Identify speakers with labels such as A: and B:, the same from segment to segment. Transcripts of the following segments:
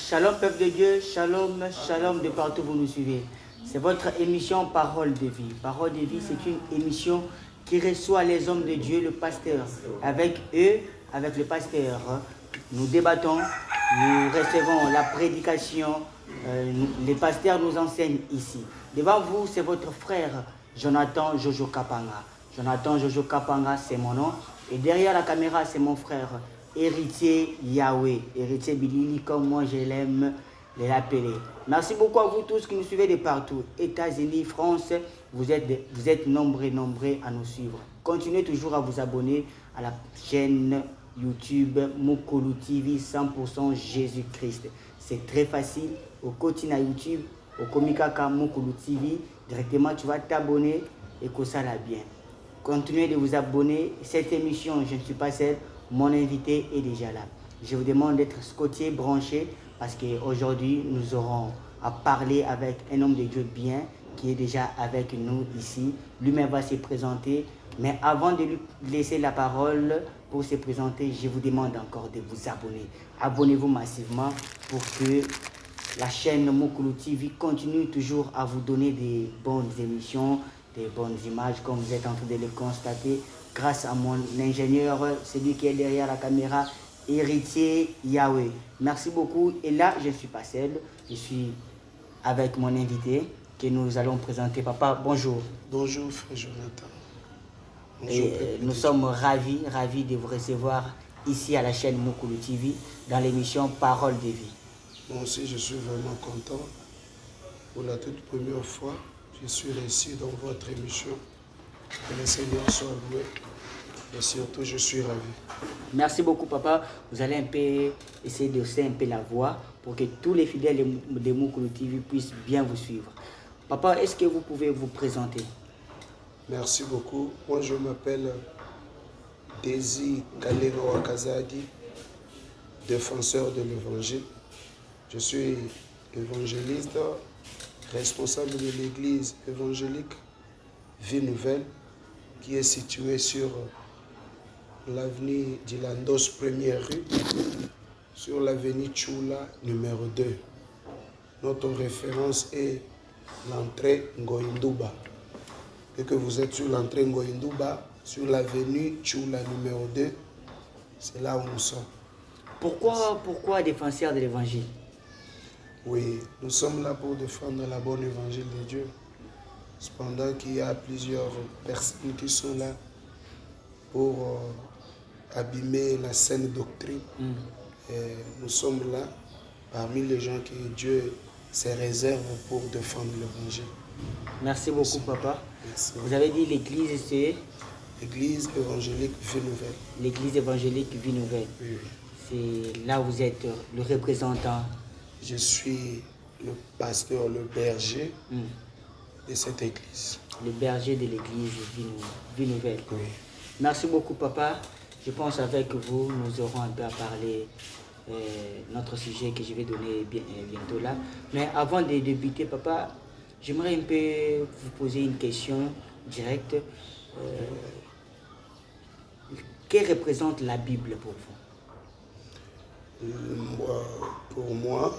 A: Shalom peuple de Dieu, shalom, shalom de partout où vous nous suivez. C'est votre émission Parole de vie. Parole de vie, c'est une émission qui reçoit les hommes de Dieu, le pasteur. Avec eux, avec le pasteur, nous débattons, nous recevons la prédication. Les pasteurs nous enseignent ici. Devant vous, c'est votre frère Jonathan Jojo Kapanga. Jonathan Jojo Kapanga, c'est mon nom. Et derrière la caméra, c'est mon frère Héritier Yahweh, Héritier Bilili, comme moi je l'aime l'appeler. Merci beaucoup à vous tous qui nous suivez de partout. États-Unis, France, vous êtes nombreux à nous suivre. Continuez toujours à vous abonner à la chaîne YouTube Mukulu TV 100% Jésus-Christ. C'est très facile. Au quotidien YouTube, au Komikaka Mukulu TV, directement tu vas t'abonner et que ça l'a bien. Continuez de vous abonner. Cette émission, je ne suis pas seul. Mon invité est déjà là. Je vous demande d'être scotché, branché, parce qu'aujourd'hui, nous aurons à parler avec un homme de Dieu bien, qui est déjà avec nous ici. Lui-même va se présenter. Mais avant de lui laisser la parole pour se présenter, je vous demande encore de vous abonner. Abonnez-vous massivement pour que la chaîne Mukulu TV continue toujours à vous donner des bonnes émissions, des bonnes images, comme vous êtes en train de le constater. Grâce à mon ingénieur, celui qui est derrière la caméra, Héritier Yahweh. Merci beaucoup. Et là, je ne suis pas seul. Je suis avec mon invité que nous allons présenter. Papa, bonjour.
B: Bonjour, frère Jonathan.
A: Bonjour, nous sommes ravis de vous recevoir ici à la chaîne Mukulu TV dans l'émission Parole de vie.
B: Moi aussi, je suis vraiment content. Pour la toute première fois, je suis ici dans votre émission. Que le Seigneur soit loué. Et surtout, je suis ravi.
A: Merci beaucoup, papa. Vous allez un peu essayer de hausser un peu la voix pour que tous les fidèles de Mukulu TV puissent bien vous suivre. Papa, est-ce que vous pouvez vous présenter?
B: Merci beaucoup. Moi, je m'appelle Désir Kalero Wakazadi, défenseur de l'Évangile. Je suis évangéliste, responsable de l'église évangélique Vie Nouvelle, qui est située sur l'avenue Dilandos, première rue, sur l'avenue Chula, numéro 2. Notre référence est l'entrée Ngoïndouba. Et que vous êtes sur l'entrée Ngoïndouba, sur l'avenue Chula, numéro 2, c'est là où nous sommes.
A: Pourquoi défenseur de l'évangile?
B: Oui, nous sommes là pour défendre la bonne évangile de Dieu. Cependant qu'il y a plusieurs personnes qui sont là pour abîmer la saine doctrine. Et nous sommes là parmi les gens que Dieu se réserve pour défendre l'évangile.
A: Merci beaucoup, papa.
B: Merci.
A: Vous avez dit l'église, c'est
B: L'église évangélique Vie Nouvelle.
A: L'église évangélique Vie Nouvelle.
B: Oui.
A: C'est là où vous êtes le représentant.
B: Je suis le pasteur, le berger de cette église.
A: Le berger de l'église Vie Nouvelle.
B: Oui.
A: Merci beaucoup, papa. Je pense avec vous, nous aurons un peu à parler notre sujet que je vais donner bientôt là. Mais avant de débuter, papa, j'aimerais un peu vous poser une question directe. Que représente la Bible pour vous?
B: Pour moi,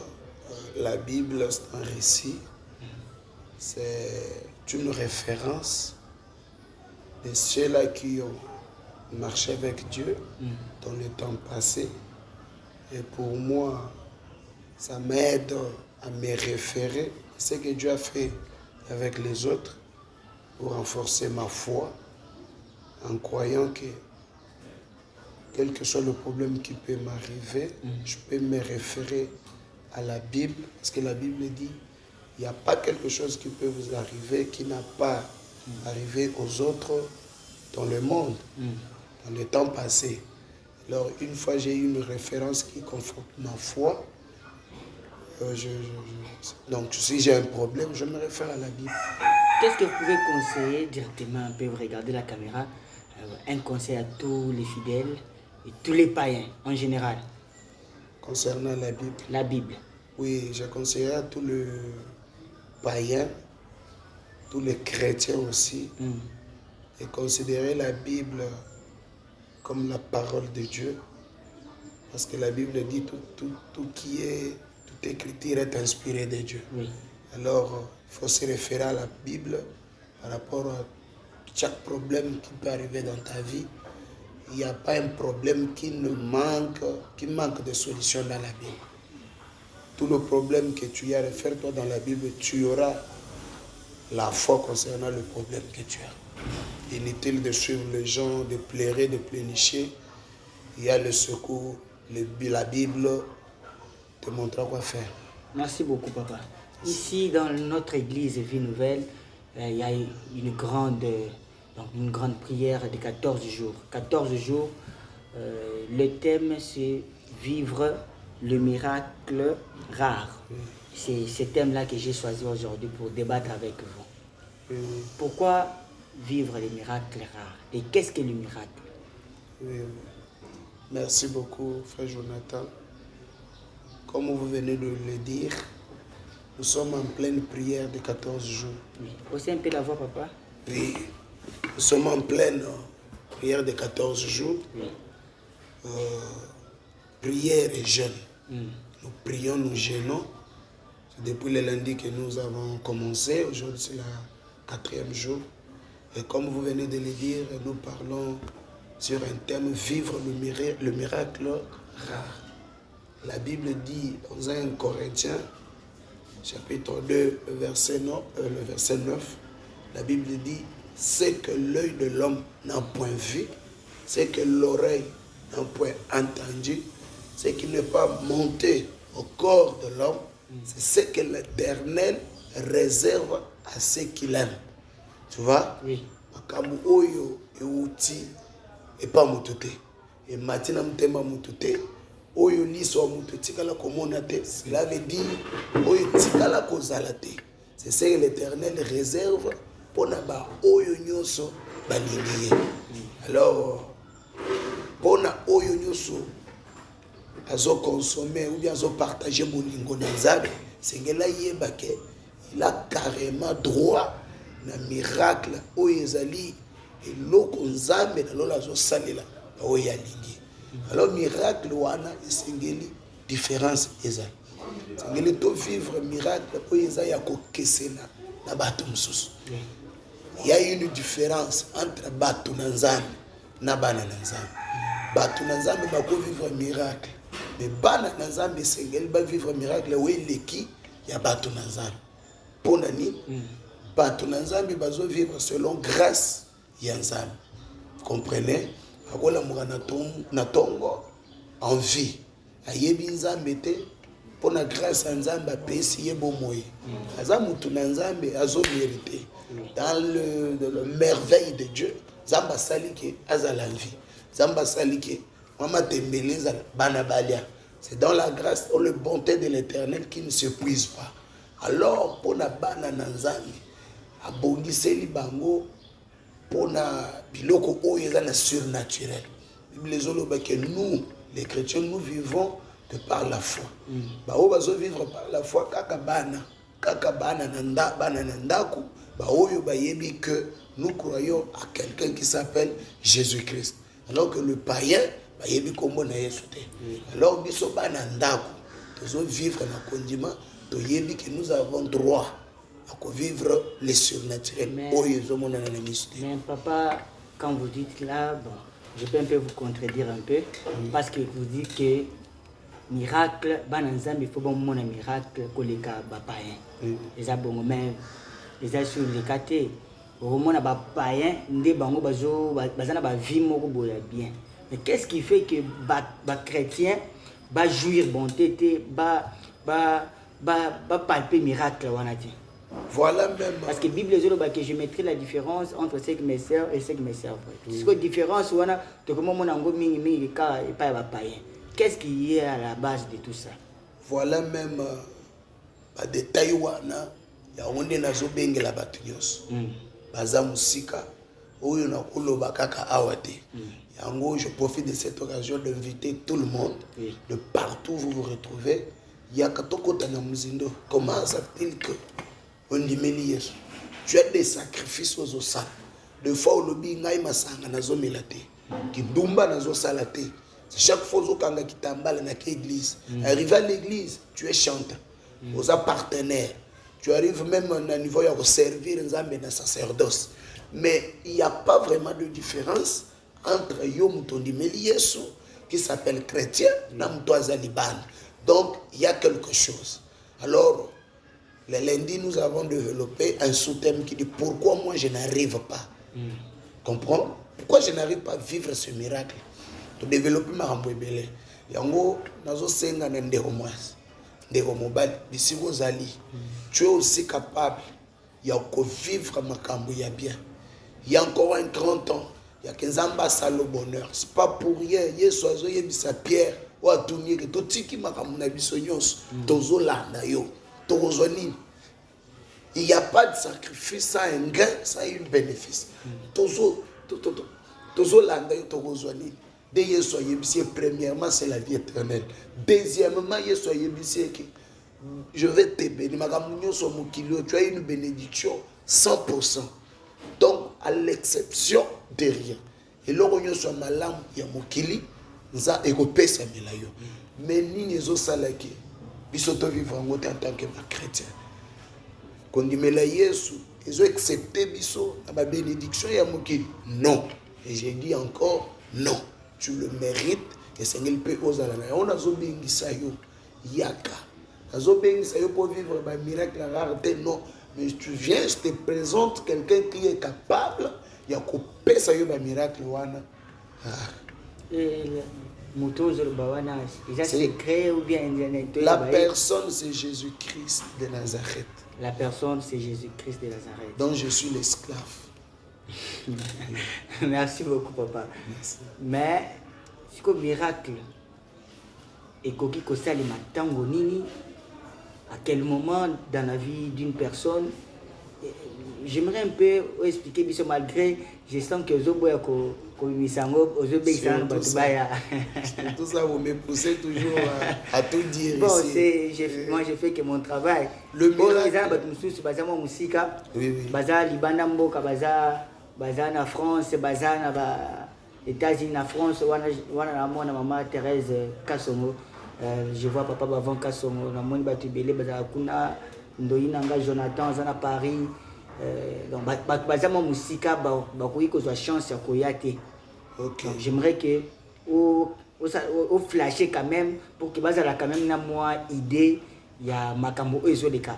B: la Bible, c'est un récit. C'est une référence de ceux-là qui ont marché avec Dieu dans le temps passé. Et pour moi, ça m'aide à me référer à ce que Dieu a fait avec les autres pour renforcer ma foi en croyant que quel que soit le problème qui peut m'arriver, je peux me référer à la Bible, parce que la Bible dit il n'y a pas quelque chose qui peut vous arriver qui n'a pas arrivé aux autres dans le monde, dans le temps passé. Alors, une fois j'ai eu une référence qui conforte ma foi, donc si j'ai un problème, je me réfère à la Bible.
A: Qu'est-ce que vous pouvez conseiller directement, un peu, vous regardez la caméra, un conseil à tous les fidèles et tous les païens en général?
B: Concernant la Bible?
A: La Bible.
B: Oui, je conseillerais à tous les païens, tous les chrétiens aussi, de considérer la Bible comme la parole de Dieu. Parce que la Bible dit tout toute écriture est inspirée de Dieu.
A: Oui.
B: Alors, il faut se référer à la Bible par rapport à chaque problème qui peut arriver dans ta vie. Il n'y a pas un problème qui manque de solution dans la Bible. Tout le problème que tu as, réfère-toi dans la Bible, tu auras la foi concernant le problème que tu as. Inutile de suivre les gens, de pleurer, de plénicher. Il y a le secours, la Bible te montrera quoi faire.
A: Merci beaucoup, papa. Ici, dans notre église Vie Nouvelle, il y a une grande prière de 14 jours. 14 jours, le thème c'est vivre le miracle rare. C'est ce thème-là que j'ai choisi aujourd'hui pour débattre avec vous. Pourquoi vivre le miracle rare? Et qu'est-ce que le miracle?
B: Oui. Merci beaucoup, frère Jonathan. Comme vous venez de le dire, nous sommes en pleine prière de 14 jours.
A: Oui. Aussi un peu la voix, papa?
B: Oui. Nous sommes en pleine prière de 14 jours.
A: Oui.
B: Prière et jeûne. Nous prions, nous jeûnons. C'est depuis le lundi que nous avons commencé. Aujourd'hui, c'est le 4e jour. Et comme vous venez de le dire, nous parlons sur un thème, vivre le miracle rare. La Bible dit dans 1 Corinthiens, chapitre 2, le verset 9, la Bible dit, c'est que l'œil de l'homme n'a point vu, c'est que l'oreille n'a point entendu, c'est qu'il n'est pas monté au corps de l'homme, c'est ce que l'Éternel réserve à ceux qu'il aime. Tu vois?
A: Oui.
B: Makamu oyo euti et pas mutute. Et matina mtemba mutute. Oyo liso mutu tikala komona te. Cela veut dire oyo tikala kozala te. C'est ce que l'Éternel réserve pour naba oyo nyoso balingiye. Alors pour na oyo nyoso azo consommer ou bien azo partager moningo na nzambe, sengela yeba ke il a carrément droit na miracle oyo ezali eloko nzambe na lola azo salela oyo alingi. Alors miracle wana esengeli différence ezali. Sengeli to vivre miracle oyo eza ya kokesena na bato mosusu. Il y a une différence entre bato na nzambe na bana na nzambe. Bato na nzambe bako vivre miracle. Mais bana na nzambe esengeli ba vivre miracle oyo eleki ya bato na nzambe. Pona nini? Bato na nzambe bazo vivre selon grâce ya nzambe. Comprenez? Akola muka na tongo en vie. Ayebi nzambe te pona grâce ya nzambe apesi ye bomoye. Aza mutu na nzambe azo mérité. Dans le merveille de Dieu, nzambe asali ke azala en vie. Nzambe asali ke mama tembeleza bana balia. C'est dans la grâce et la bonté de l'Éternel qui ne s'épuise pas. Alors pona bana na nzambe abongiseli bango pona biloko oyo eza na surnaturel. Bible ezoloba que nous les chrétiens nous vivons de par la foi. Bao bazo vivre par la foi kaka bana na ndako ba oyo bayebi que nous croyons à quelqu'un qui s'appelle Jésus-Christ. Alors que le païen bayebi kombo na Yesu te. Alors biso bana ndako tozo vivre na kondima toyebi que nous avons droit à vivre les surnaturels.
A: Mais papa, quand vous dites là, bon, je peux un peu vous contredire un peu, parce que vous dites que miracle, il faut bon mon miracle que les cas païens. Les abons même, les a sur les catés. Au moins na païen, des bango bazo, bazana ba vie moko boya bien. Mais qu'est-ce qui fait que ba chrétien ba jouir bonté ba palper miracle wanati?
B: Voilà même.
A: Parce que la Bible dit que je mettrai la différence entre ce que mes sœurs et ce que mes sœurs font. C'est une différence, qu'est-ce qui est à la base de tout ça?
B: Voilà même un détail. Il y a un détail qui est la batignose. Baza musika, oyo na koloba kaka awate. Yango, je profite de cette occasion d'inviter tout le monde, de partout où vous vous retrouvez. Il y a katoko tana muzindo. Comment ça fait-il que tu as des sacrifices aux osans. De fois où le bingai masanga nazo melate, ki dumba nazo salate, Chaque fois que tu es dans l'église, arrivé à l'église, tu es chanteur, aux partenaires. Tu arrives même à un niveau de servir un sacerdoce. Mais il n'y a pas vraiment de différence entre Yom Tondimeli qui s'appelle chrétien et Liban. Donc, il y a quelque chose. Alors, le lundi, nous avons développé un sous-thème qui dit pourquoi moi je n'arrive pas. Comprends? Pourquoi je n'arrive pas à vivre ce miracle? To développer ma rambouébélé. Yango, nazo senga na ndeko mwasi. Ndeko mobali, bisiko zali. Tu es aussi capable de vivre makambo ya bien. Il y a encore un grand temps. Il y a 15 ans le bonheur. Ce n'est pas pour rien. Yesu azo yebisa Pierre. Ou a tourné que tout tiki makambo na biso nyonso. Tozo landa yo. Tozo nini. Il n'y a pas de sacrifice sans un gain, sans un bénéfice. Tozo landa yo tozo nini. Premièrement, c'est la vie éternelle. Deuxièmement, je vais te bénir. Tu as une bénédiction 100%. Donc, à l'exception de rien. Et là, on soit malade, il y a mokili, ça écopé ça melayo. Mais ni les autres salaki, ils sont vivre en tant que chrétien. Quand on dit Yesu, ils ont accepté biso la bénédiction ya mokili. Non. Et j'ai dit encore non. Tu le mérites et Seigneur peut oser la. On a zobengisa yo yaka. Azobengisa yo pour vivre un miracle la rareté non. Mais tu viens, je te présente quelqu'un qui est capable, il y a coupé ça un miracle wana. La personne c'est Jésus-Christ de Nazareth.
A: La personne c'est Jésus-Christ de Nazareth.
B: Donc je suis l'esclave.
A: Merci beaucoup papa.
B: Merci.
A: Mais c'est comme miracle. Et koki kosali matango nini, à quel moment dans la vie d'une personne, j'aimerais un peu expliquer biso malgré je sens que zoboya ko misango ozobekisa batubaya.
B: Tout ça vous me poussez toujours à tout dire.
A: Bon,
B: ici.
A: Moi j'ai fait que mon travail.
B: Le miracle.
A: Oui. Baza libanda mboka baza na France, baza na États-Unis, na France, wana na mona maman Thérèse Kasongo. Je vois papa avant Kasongo, na moni batubele baza kuna ndoyina nga Jonathan zana Paris. Donc baza mo musika ba koyi ko chance ya koyate.
B: OK.
A: Donc j'aimerais que au flasher quand même pour que baza la quand même na moi idée ya makambo ezo de ka.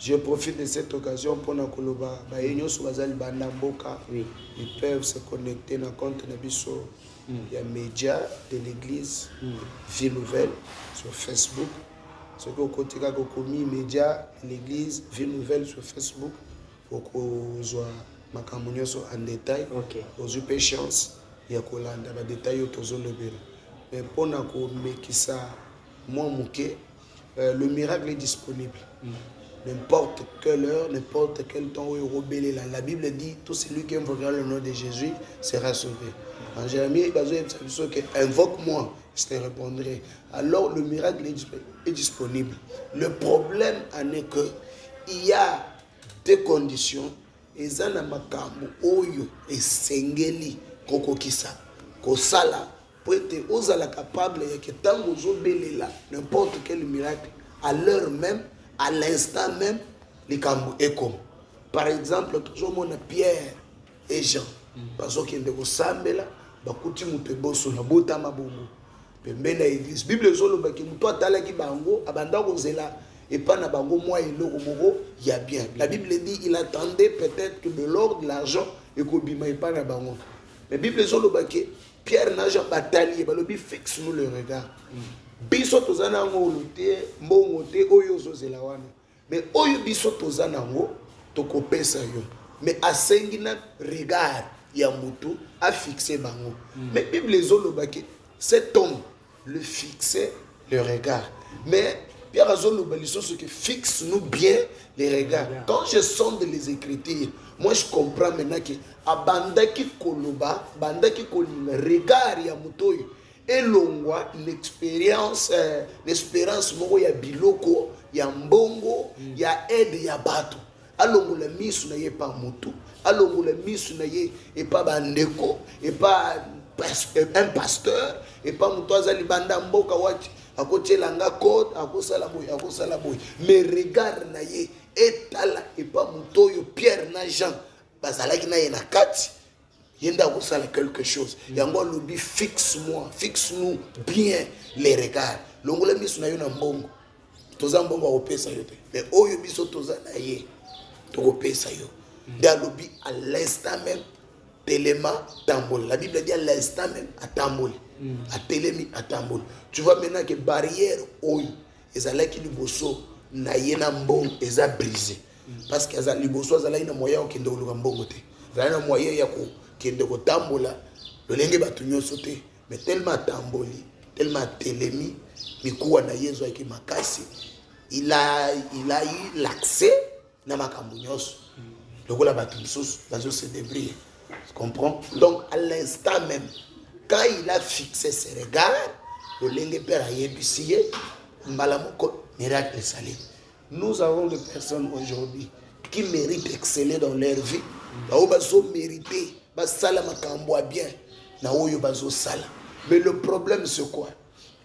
B: Je profite de cette occasion pour nous koloba ba yenyo so bazali banda mboka.
A: Oui.
B: Ils peuvent se connecter dans compte na biso. Il y a médias de l'église Vie Nouvelle sur Facebook. Ce que côté ka komi médias l'église Vie Nouvelle sur Facebook pour qu'on soit makambo nyonso en détail.
A: OK.
B: Aux patience ya kolanda ba détails autozo lobela. Mais pour na ko mekisa moi muke le miracle est disponible. N'importe quelle heure, n'importe quel temps où il rebelle. La Bible dit tout celui qui invoquera le nom de Jésus sera sauvé. En Jérémie, il dit que invoque-moi, je te répondrai. Alors le miracle est disponible. Le problème en est que il y a des conditions. Et ça n'a pas oyo et sengeli kokokisa kosala pour être capable de que tant que n'importe quel miracle à l'heure même. À l'instant même, les cambo est comme. Par exemple, toujours mon Pierre et Jean. Parce qu'ils ont sambela, bakuti muteboso na bota mabongo. Pembena église. Bible zolo baki muto atala ki bango abanda kozela et pas na bango moi et loko moko y a bien. La Bible dit il attendait peut-être que de l'or, de l'argent et ko bima et pas na bango. Mais Bible zolo baki Pierre n'a jamais bataillé, balobi fixe nous le regard. Biso tozana ngo luté mbongo te oyo zozela wana mais oyo biso tozana ngo tokopesa yo mais asengina regard ya mutu a fixé bango mais Bible zolobaki cet homme le fixait le regard mais Pierre azoloba ce qui fixe nous bien les regards quand je sonde les Écritures moi je comprends maintenant que abandaki koloba bandaki kolinga regard ya mutu et l'ongwa l'expérience moko ya biloko ya mbongo ya aide ya bato alongo la misu na ye pa mutu alongo la misu na ye et pas bandeko et pas un pasteur et pas mon toza libanda mboka wati akotiela nga code akosala boy mais regard na ye etala et pas moto Pierre na Jean bazalaki na ye na kati yenda akosala quelque chose yango lobi fixe-nous bien les regards longola miso na yo na mbongo toza mbongo akopesa yo te mais oyo biso toza na ye tokopesa yo nde alobi à l'instant même telema tamboli. La Bible dit à l'instant même à tamboli. À telemi à tamboli. Tu vois maintenant que barrière oyo ezala ki liboso na yena mbongo eza brisé parce que ezala liboso ezala ina moyen okende koluka mbongo te. Ezala na moyen ya ko kende ko tambola lolenge batu nyonso te mais tellement tamboli tellement telemi mikuwa na yezo aki makasi il a eu l'accès na makambo nyonso lokola batu misusu bazo se débrouiller. Tu comprends? Donc à l'instant même, quand il a fixé ses regards, le lingue père a yébissé, malamoko miracle salé. Nous avons des personnes aujourd'hui qui méritent d'exceller dans leur vie. Ils ont mérité, basala makambo bien, na oyo bazo sala. Mais le problème c'est quoi?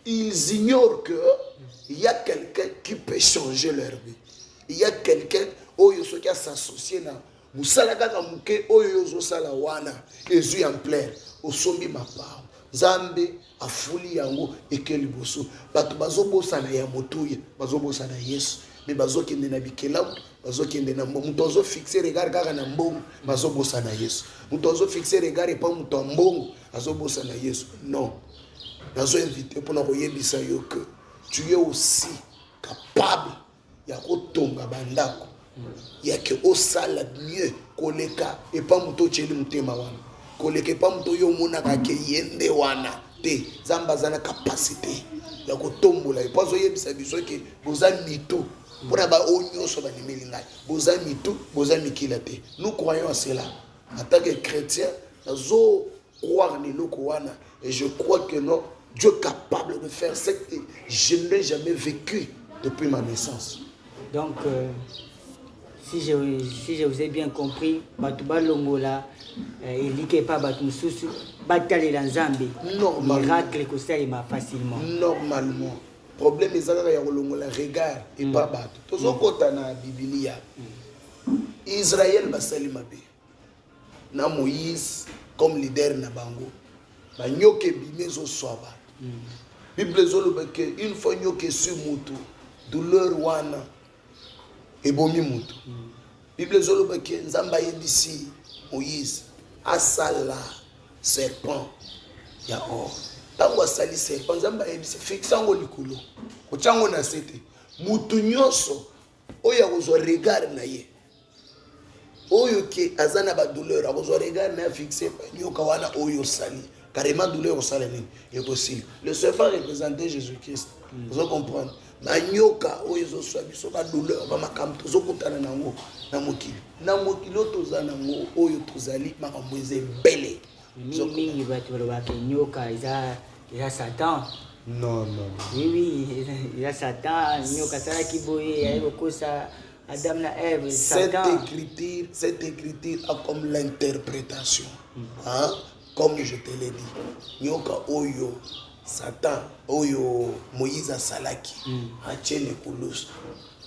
B: Ils ignorent que il y a quelqu'un qui peut changer leur vie. Il y a quelqu'un qui a s'associé na musala kaka muke oyo zo sala wana ezu en plein osombi mapao Nzambe afuli yango ekeli boso bato bazobosa na ya motuye bazobosa na Yesu mais bazokende na bikelamu bazokende na mbongo muto zo fixer regard kaka na mbongo bazobosa na Yesu muto zo fixer regard et pas muto mbongo bazobosa na Yesu non bazo inviter pour na koyebisa yo que tu es aussi capable ya kotonga bandako ya ke osala mieux koleka et pas muto cheli mutema wana koleka pas muto yo mona ka ke yende wana te zamba zana capacité ya kotombola et pas oyebisa biso ke boza mito pona ba onyo so ba nimeli ngai boza mito boza mikila te. Nous croyons à cela en tant que chrétien nazo croire ni loko wana et je crois que non Dieu est capable de faire ce que je n'ai jamais vécu depuis ma naissance.
A: Donc si je vous ai bien compris, Batouba Longola, il dit que pas Batou Soussou, Batale dans Zambie. Miracle que ça il m'a facilement.
B: Normalement. Problème est que ya Longola regarde et pas Batou. Tout ce qu'on a dans la Bible, Israël basali mabe. Na Moïse comme leader na bango. Ba nyoke bimezo swaba. Bible zolo que une fois nyoke sur mutu, douleur wana ebomi mutu. Bible zolo que nzamba yebisi Moïse asala serpent ya or. Tango asali serpent nzamba yebisi fixango likolo. Kochango na sete. Mutu nyoso oya kozo regard na ye. Oyo ke azana ba douleur akozo regard na fixé nyoka wana oyo sali. Carrément douleur au salaire est possible. Le serpent représentait Jésus-Christ. Vous comprenez? Manyoka oyo so ba douleur ba makambo to zokutana nango na mokili. Na mokili tozana ngo oyo tozali makambo ezebele.
A: Mingi bato ba nyoka isa Satan.
B: Non.
A: Oui, il y a Satan, nyoka sala kiboye ayo kosa Adam na Ève, Satan.
B: Cette écriture a comme l'interprétation. Hein? Comme je te l'ai dit, nyoka oyo Satan oyo Moïse asalaki achene kulus.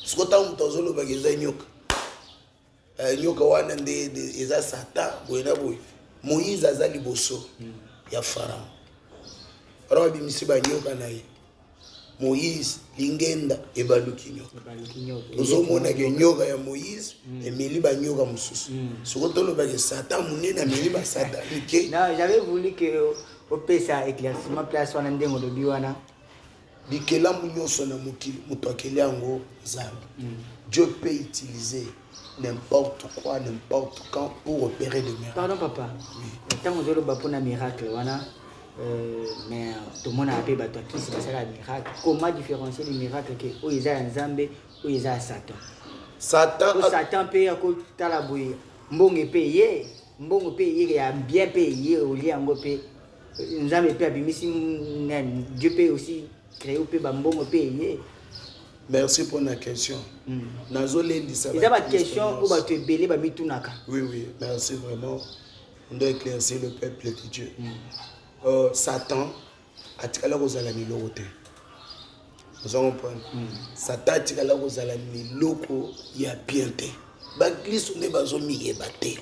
B: Skota mutozolo bageza nyoka. Nyoka wana nde eza Satan boyena boy. Moïse azali boso ya Pharaon. Pharaon bimisi ba nyoka naye. Moïse lingenda ebaluki nyoka. Ozomona ke nyoka ya Moïse emeli ba nyoka mususu. Sokotolo ba ke Satan munene ameli ba Satan.
A: Non, j'avais voulu que au pesa éclaircissement place wana ndengo do biwana.
B: Bikela munyoso na mokili muto akeli yango Zambi. Dieu peut utiliser n'importe quoi, n'importe quand pour opérer des miracles.
A: Pardon papa. Oui. Tant que ba pona miracle wana mais tout le monde a appelé bato qui c'est ça le miracle. Comment différencier le miracle que o isa Nzambe o isa Satan? Satan peut akotala boye mbongo payé ya bien payé au lia ngo pe Nzambe peut abimisi Dieu peut aussi créer pe mbongo payé.
B: Merci pour la question. Nazoleli ça.
A: C'est la question où bato ebele ba mitunaka.
B: Oui, merci vraiment. On doit éclaircir le peuple de Dieu. Satan atikala kozala miloko te. Vous comprenez? Satan atikala kozala miloko ya bien te. Ba Kristo ne bazo miyeba te.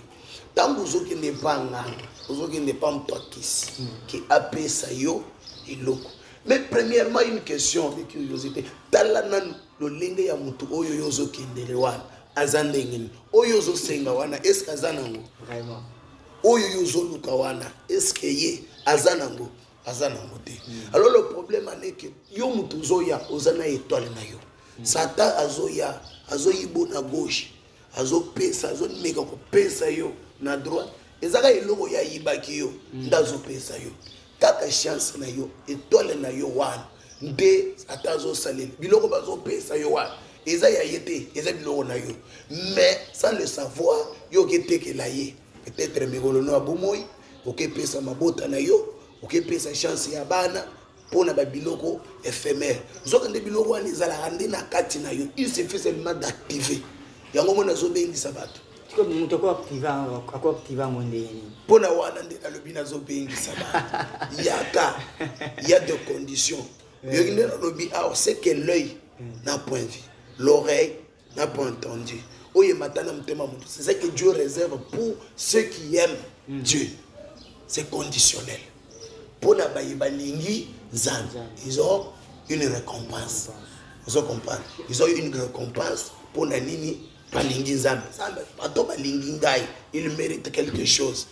B: Tant que n'est pas nganga, qui n'est pas mtokisi, qui apesa yo iloko. Mais premièrement une question de curiosité. Talana lo lenge ya mutu oyo yozo kendele wana azandengeni. Oyo yozo senga wana est-ce azanango?
A: Vraiment.
B: Oyo yozo luka wana est-ce que ye azanango? Azanango te. Alors le problème est que yo mutu zoya ozana étoile na yo. Satan azoya azoyibo na gauche. Azo pesa azo meka ko pesa yo na droite. Ezaka eloko ya yibaki yo ndazo pesa yo. Kaka chance na yo étoile na yo wana nde atazo salel biloko bazo pesa yo wana eza ya yete eza biloko na yo mais sans le savoir yo keteke la ye peut-être mikolo no abumoi oke pesa mabota na yo oke pesa chance ya bana pona ba biloko éphémère zoka nde biloko wana ezala rande na kati na yo il suffit seulement d'activer yango mona zo bengisa bato
A: comme mutu ko activer mondeni
B: pona wana nde na lobi na zo bengisa bato yaka il y a des conditions. C'est que l'œil n'a point vu, l'oreille n'a pas entendu. C'est ça que Dieu réserve pour ceux qui aiment Dieu. C'est conditionnel. Pour la balingi zan, ils ont une récompense. Vous comprenez? Ils ont une récompense pour la nini balingi zan. Ils méritent quelque chose.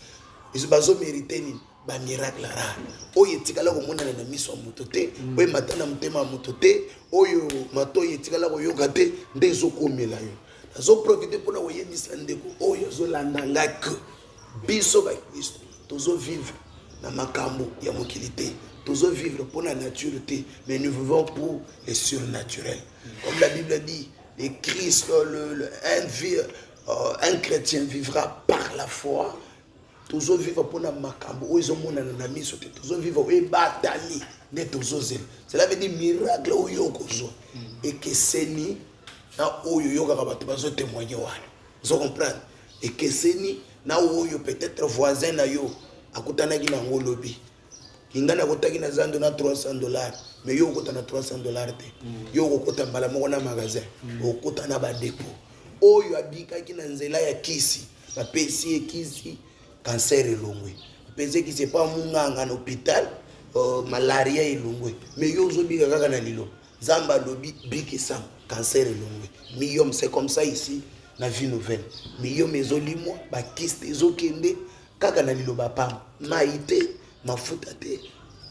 B: Ils ont mérité ni. Ba miracle rare oyo etikala komona na miso moto te oyo matana mutema moto te oyo mato etikala koyoka te nde ezokomela yo azo profiter pour na oyebisa ndeko oyo zolanda ngaka biso ba Kristo tozo vivre na makambo ya mokili te tozo vivre pour la nature te mais nous vivons pour le surnaturel comme la Bible dit le Christ un chrétien vivra par la foi. Toujours vivre pour la makambo, où ils ont mon ami sauté, toujours vivre et batali, ne toujours zèle. Cela veut dire miracle où yo kozo et que c'est ni na où yo kabatu bazo témoigner wana. Vous comprenez? Et que c'est ni na où yo peut-être voisin na yo akutana ki na ngolobi. Kingana kotaki na zando na $300, mais yo kota na $300 te. Yo kota mbala moko na magasin, okota na ba dépôt. Oyo abika ki na nzela ya kisi, ba pesi kisi. Cancer et l'ongwe. Pensez que c'est pas munganga en hôpital, malaria et l'ongwe. Mais yo zo biga kaka na lilo. Zamba lobi biki sam cancer et l'ongwe. Miyom c'est comme ça ici na vie nouvelle. Miyom ezolimo ba kiste ezokende kaka na lilo ba pam. Maïté mafuta te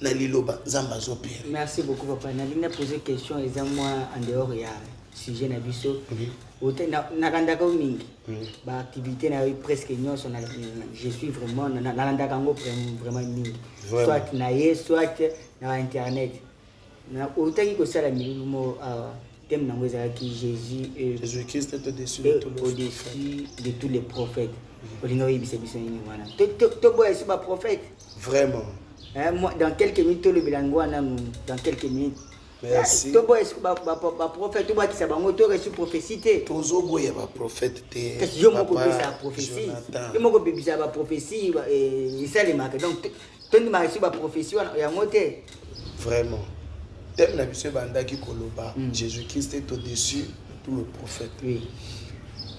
B: na lilo ba zamba zo pere.
A: Merci beaucoup papa. Na linga poser question et moi en dehors ya sujet na biso. Nakandaka mingi ba activité na presque nyonso na je suis vraiment nalandaka ngo vraiment mingi soit na ye soit na internet na utaki ko sala milimo thème nango ezalaki
B: Jésus Christ est au-dessus
A: de tous les prophètes olinga oyebisa biso nini wana to boya si ba prophète
B: vraiment
A: moi dans quelques minutes le bilango wana dans quelques minutes.
B: Merci.
A: Tobo est-ce que ba prophète to ba ki sabango to reçu prophétie te.
B: Tozo boya ba prophète te.
A: Parce que yo moko bisa prophétie. Yo moko bisa ba prophétie et ça les marques. Donc toni ma reçu ba prophétie ya moté.
B: Vraiment. Thème na biso bandaki koloba. Jésus-Christ est au-dessus de tout le prophète.
A: Oui.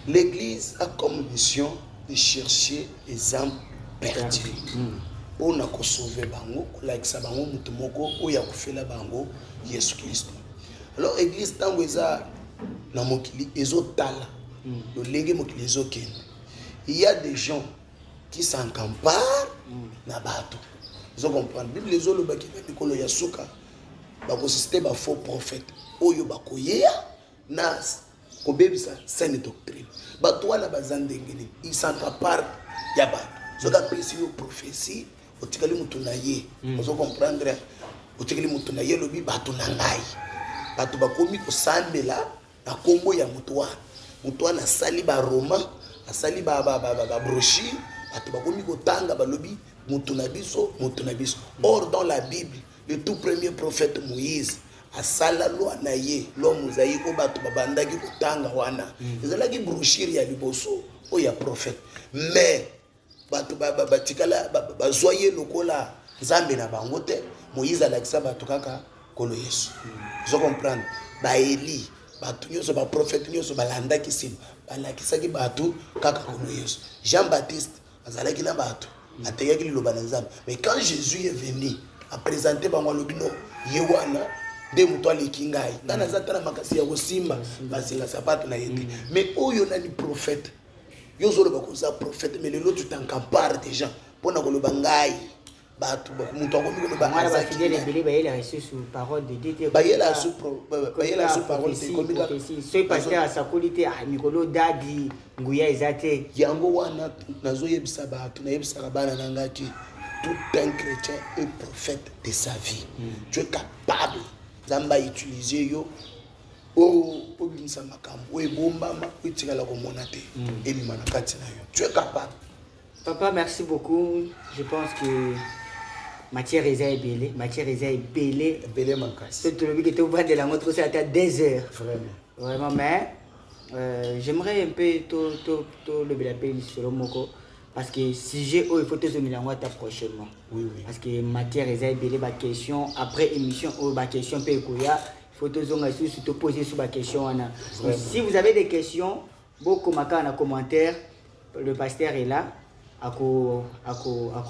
B: L'église a comme mission de chercher les âmes perdues. On a sauvé bango, kolakisa bango mutu moko oya kofela bango Yesu Kristo. Alors église tango eza na mokili ezotala. Le lenge mokili ezokende. Il y a des gens qui s'encamparent na bato. Vous comprenez? Bible ezoloba ki na mikolo ya suka bakosiste ba faux prophète oyo bakoyeya na kobebisa saine doctrine. Bato wana bazandengeni, ils s'accaparent ya bato. Soka pesi yo prophétie otikali mutu na ye. Vous comprendre? Otikali mutu na ye lobi bato na ngai. Bato bakomi kosambela na kombo ya mutu wana. Mutu wana sali ba roman, asali ba brochure, bato bakomi kotanga balobi mutu na biso, mutu na biso. Or dans la Bible, le tout premier prophète Moïse asala loi na ye, lo muzayi ko bato babandaki kotanga wana. Ezalaki brochure ya liboso o ya prophète. Mais bato batikala bazoye lokola nzambe na bango te Moïse alakisa bato kaka kolo Yesu vous comprendre ba Eli bato nyonso ba prophète nyonso balandaki nsima balakisaki bato kaka kolo Yesu Jean-Baptiste azalaki na bato ateyaki liloba na nzambe mais quand Jésus est venu a présenté bango lobino yewana de moto aleki ngai nga naza tala makasi ya kosimba basinga sapato na yete mais oyo nani prophète yo zoloba koza prophète mais lelo tu t'encampares déjà pona koloba ngai bato moto akomi koloba
A: azaki fidèle bayela reçu sous parole de Dieu
B: bayela sous parole de komi ka
A: ce pasteur asakoli te mikolo dadi nguya ezate
B: yango wana nazoyebisa bato nayebisaka bana na ngaki tout un chrétien est prophète de sa vie tu es capable zamba utiliser yo obimisa makambo ebombama utikala komona te ebima na kati na yo tu es capable.
A: Papa, merci beaucoup. Je pense que matière est belée. Matière est belée.
B: Belée mankasi.
A: C'est tout le monde qui te voit de la montre, c'est à des heures.
B: Vraiment.
A: Vraiment, mais j'aimerais un peu le belaper sur Moko. Parce que si j'ai il faut te donner prochainement.
B: Oui, oui.
A: Parce que matière est belée, ma question, après émission, ma question peut il faut te poser sur ma question. Si vous avez des questions, beaucoup marquez en commentaire. Le pasteur est là. À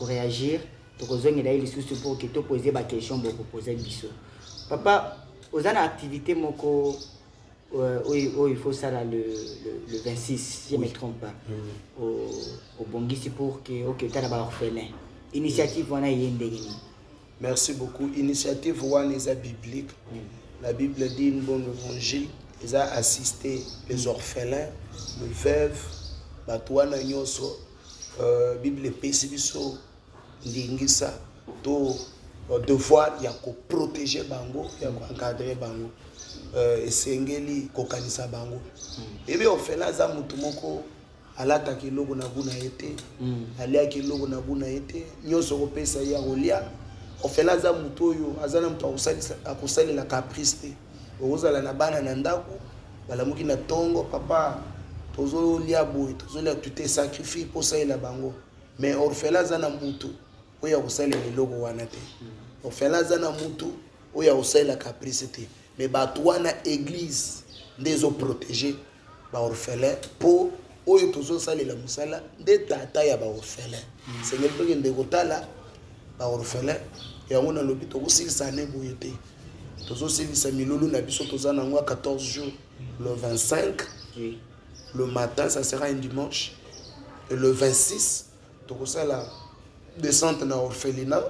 A: réagir, pour que tu poses des questions pour poser des questions. Papa, aux une activité il faut ça là, le 26, si je ne me trompe pas, au Bongisi pour que tu aies orphelin. Initiative, on a
B: merci beaucoup. Initiative one est biblique. La Bible dit une bonne évangile. Ils ont assisté les orphelins, les veuves, Batouana Nyoso. Bible pesi biso ndingisa to devoir ya ko protéger bango ya ko encadrer bango esengeli kokanisa bango ebe ofela za mutu moko alata kiloko na buna ete alia kiloko na buna ete nyoso ko pesa ya rolia ofela za mutu oyo azana mutu akusali la caprice te ozala na bana na ndako balamuki na tongo papa tozo lia boy tozo lia tu te sacrifies pour ça la bango mais orphelin zana mutu oya kusala leloko wana te orphelin zana mutu oya kusala caprice te mais bato wana église ndezo protéger ba orphelin pour oyo tozo sala la musala de tata ya ba orphelin seigneur to ngende kotala ba orphelin ya ngona lobi to kusilisa ne boye te tozo silisa milulu na biso tozana ngwa 14 jours le 25 oui. Le matin, ça sera un dimanche. Et le 26, tu as la descente dans l'orphelinat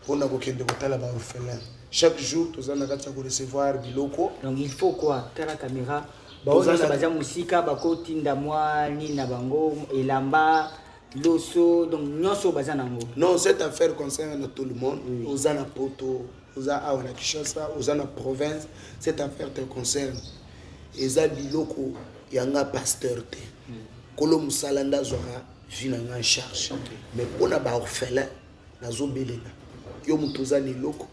B: pour nous la orphelin. Chaque jour, tu as recevoir biloko.
A: Donc il faut quoi? La caméra. Baza musika bako tinda moi ni na bango elamba loso donc nyoso baza nango.
B: Non, cette affaire concerne tout le monde. Aux ana poto, aux a na Kinshasa, aux ana province, cette affaire te concerne. Eza biloko yanga pasteur te kolo musalanda zora vina en charge mais on a ba orphelin nazo belela yo mutuza ni loko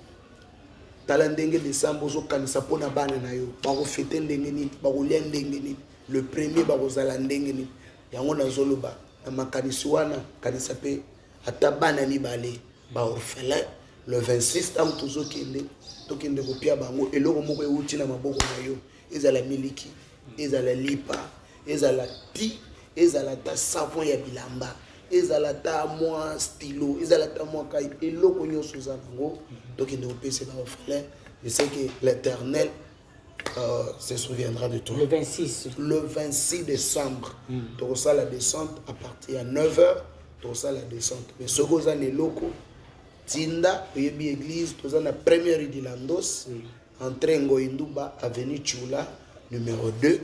B: tala ndenge décembre zo kanisa pona bana na yo ba ko fêter ndenge ni ba ko lia ndenge ni le premier ba ko zala ndenge ni yango nazo loba na makanisi wana kanisa pe ata bana ni bale ba orphelin le 26 tam tuzo kende to kende ko pia bango eloko moko euti na maboko na yo ezala miliki ezala lipa ezala ti ezala ta savon ya bilamba ezala ta moi stylo ezala ta moi kai eloko nyoso za bango donc il ne peut pas orphelin je sais que l'Éternel se souviendra de toi le 26 décembre tu ça la descente à partir de 9h tu ça la descente mais ce que les locaux tinda yebi église tu ça la première rue de Landos entrée Ngoinduba avenue Chula numéro 2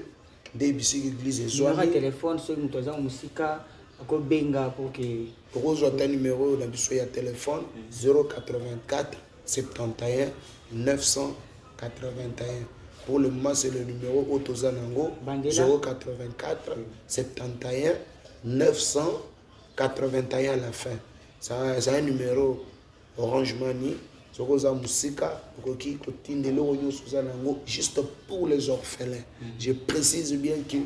B: de bisiki église
A: ezwami téléphone so mutu aza musika akobenga pour que
B: okozwa ta numéro na biso ya téléphone 084 71 981 pour le moment c'est le numéro otoza nango 084 71 981 à la fin c'est un numéro Orange Money Sokoza musika koki kotindelo nyoso za nango juste pour les orphelins. Je précise bien que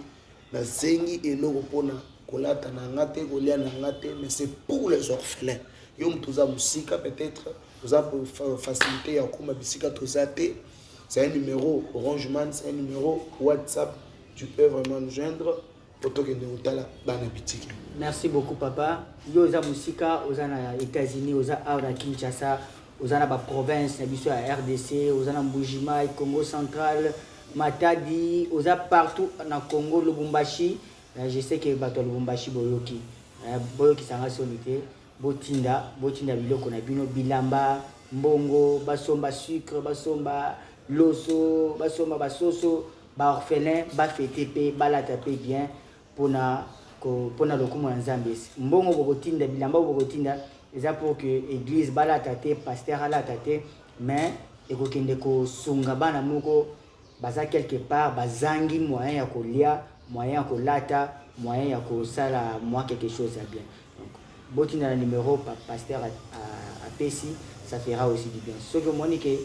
B: na zengi eloko pona kolata na ngate kolia na ngate mais c'est pour les orphelins. Yom toza musika peut-être toza pour faciliter ya kuma bisika toza te. C'est un numéro Orange Man, c'est un numéro WhatsApp. Tu peux vraiment nous joindre.
A: Merci beaucoup papa. Yo oza musika oza na États-Unis, oza à Kinshasa, oza na ba province na biso ya RDC, oza na Mbujima, Congo central, Matadi, oza partout na Congo, Lubumbashi. Je sais que bato Lubumbashi boyoki. Boyoki sanga sonité, botinda biloko na bino bilamba, mbongo, basomba sucre, basomba loso, basomba basoso, ba orphelin, ba fêter pe, ba la taper bien pour na lokumu nzambe. Mbongo bokotinda bilamba bokotinda eza pour que église bala tate, pasteur ala tate, mais ekokende ko sunga bana moko baza quelque part bazangi moyen ya kolia, moyen ya kolata, moyen ya kosala moi quelque chose à bien. Donc botinda na numéro pasteur à Pessi, ça fera aussi du bien. Ce que moni que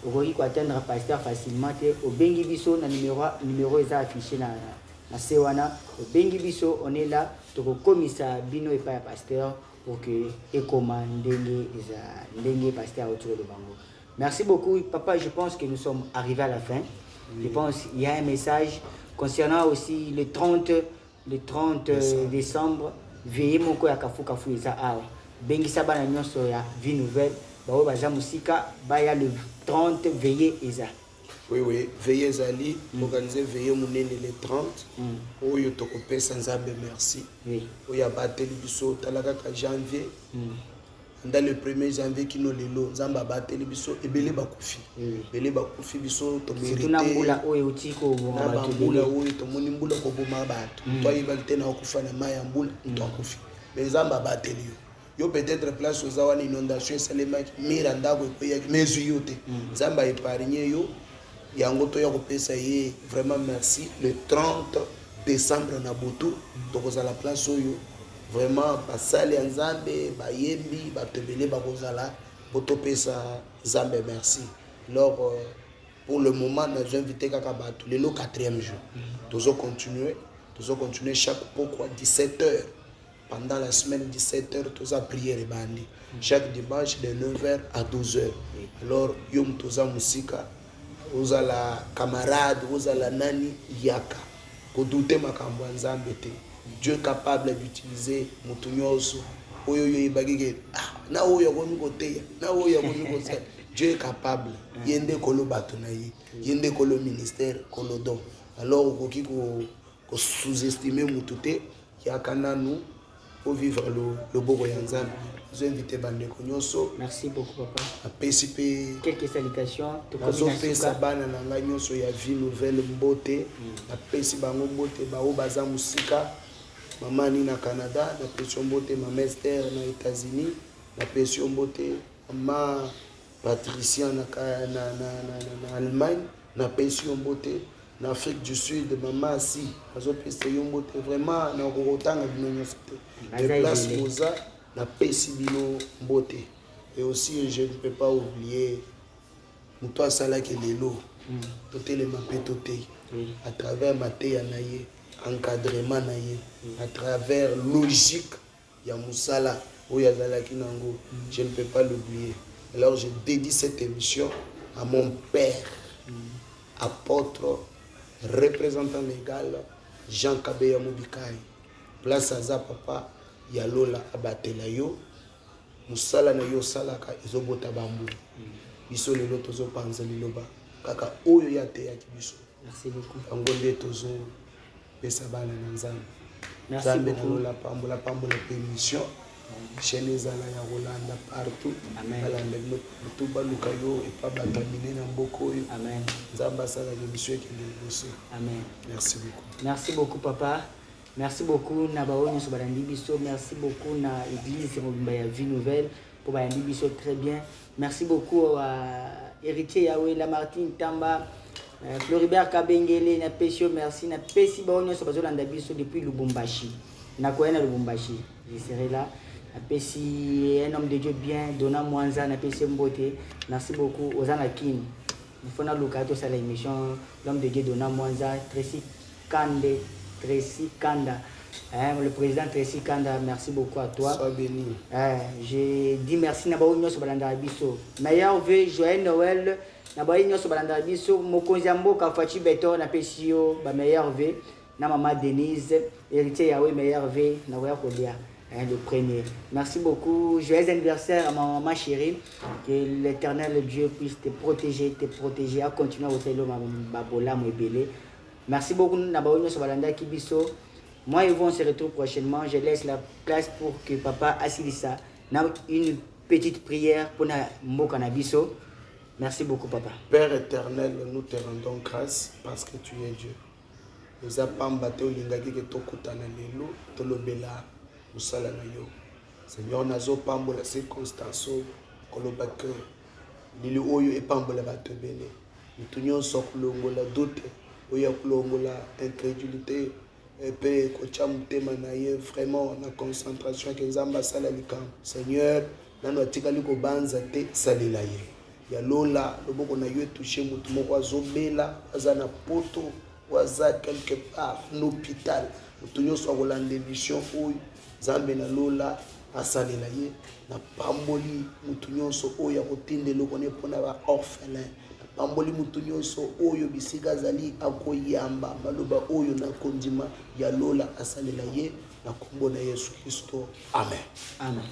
A: okoki ko atteindre pasteur facilement te obengi biso na numéro eza affiché na Sewana, au Bengi Biso, on est là, pour commissaire Bino et pas pasteur, pour que et commande Ndenge pasteur autour de Bango. Merci beaucoup, papa. Je pense que nous sommes arrivés à la fin. Oui. Je pense qu'il y a un message concernant aussi le 30 décembre. Veillez mon ko ya kafu eza awa. Bengi sabana nyonso ya vie nouvelle. Bao baza musika, baya le 30 veillez eza.
B: Oui, veillez Zali, organisez veillez Mounene les 30. Oyo tokopé sans abe merci. Oui. Oya bateli biso talaka ka janvier. Dans le 1er janvier qui nous lelo, Zamba bateli biso ebele bakufi. Ebele bakufi biso to mérité.
A: Tuna mbula oyo utiko
B: na mbula oyo to moni mbula ko boma bato. Toi ibalite na okufa na maya mbula to akufi. Mais Zamba bateli yo peut-être place aux awana inondation salema miranda ko ya mezu yote. Zamba épargner yo. Yango to ya kopesa ye vraiment merci le 30 décembre na Botou donc à la place oyo vraiment basali nzambe bayembi batebele bakozala poto pesa nzambe merci. Alors pour le moment nous invité kaka bato le 4e jour tozo continuer chaque pourquoi 17h pendant la semaine 17h toza prière et bandi chaque dimanche de 9h à 12h. Alors yom toza musika ozala camarade ozala nani yaka kodute makambo nzambe te. Dieu est capable d'utiliser mutunyoso oyo yo ibagike na oyo komi koteya na oyo komi kosa. Dieu est capable yende kolo bato na ye yende kolo ministère kolo don. Alors okoki ko sous-estimer mutute yaka nanu pour vivre le beau ya nzambe. Vous invitez Bandeko Nyonso.
A: Merci beaucoup papa.
B: A PCP.
A: Quelques salutations.
B: Nazope sabana na nga nyonso ya vie nouvelle mbote. Na pesi bango mbote ba o baza musika. Mama ni na Canada, na pesi mbote mama Esther na États-Unis, na pesi mbote mama Patricia na Allemagne, na pesi mbote na Afrique du Sud, maman si azope mbote vraiment na kokotanga bino nyonso te. De place moza na pesi bino mbote. Et aussi je ne peux pas oublier muto asalaki lelo totelema pe toteyi à travers mateya na ye encadrement na ye à travers logique ya musala oyo azalaki nango. Je ne peux pas l'oublier. Alors je dédie cette émission à mon père apôtre représentant légal Jean Kabeya Mobikai. Place aza papa ya lola abatela yo musala na yo salaka ezobota bambu biso lelo tozo panza liloba kaka oyo ya te ya biso.
A: Merci beaucoup.
B: Yango nde tozo pesa bana na nzambe.
A: Merci beaucoup.
B: La pambola émission chaîne ezala ya Rolanda partout.
A: Amen.
B: Alanda no partout baluka yo et pas batamine na mboko yo.
A: Amen.
B: Nzamba sala émission qui nous.
A: Amen.
B: Merci beaucoup.
A: Merci beaucoup papa. Merci beaucoup na baoni so balandi biso. Merci beaucoup na église Mobimba ya Vie Nouvelle pour balandi biso très bien. Merci beaucoup à héritier Yahweh Lamartine Tamba, Floribert Kabengele na Pesio merci na Pesi baoni so bazolanda biso depuis Lubumbashi. Na koena Lubumbashi. Je serai là. Na Pesi un homme de Dieu bien, Dona Mwanza na Pesi Mbote. Merci beaucoup aux Anakin. Il faut na lukato sa l'émission l'homme de Dieu Dona Mwanza, Tracy Kanda Hein, le président Tracy Kanda, merci beaucoup à toi.
B: Sois béni.
A: Je dis merci à Baounio sur Balandarabiso. Meilleur vœu, joyeux Noël. Nabaounio sur Balandarabiso. Mokonziambo, Kafachi Beto, Napesio, meilleur vœu. Na maman Denise, héritier Yahweh, meilleur vœu. Naouya Kolia, le premier. Merci beaucoup. Joyeux anniversaire à ma maman chérie. Que l'éternel Dieu puisse te protéger, à continuer à vous faire Babola, Mouébélé. Merci beaucoup, Nabaounio sur Balandarabiso. Moi et vous, on se retrouve prochainement. Je laisse la place pour que papa Assilissa ait une petite prière pour Mokanabiso. Merci beaucoup, papa.
B: Père éternel, nous te rendons grâce parce que tu es Dieu. Nous avons battu l'ingaki que tokutana lelo, tolobela, musala na yo. Seigneur, nazo pambo la circonstance, kolobake, lili oyo e pambo la batebele. Nous soklo la doute, oya la incrédulité. Et puis, vraiment, la concentration que nous avons Seigneur, nous avons dit que nous avons salila ye. Ya lola, le bon qu'on a eu touché, nous avons zobela, azana poto, waza quelque part, l'hôpital. Nous avons soit Hollande mission où Zambé na lola, asalila ye, na pamboli, nous avons soit oya kotinde lo kone pona ba orphelin. Pamboli mutu nyonso oyo bisiga zali akoyamba maloba oyo na kondima ya lola asalela ye na kombo na Yesu Kristo. Amen.
A: Amen.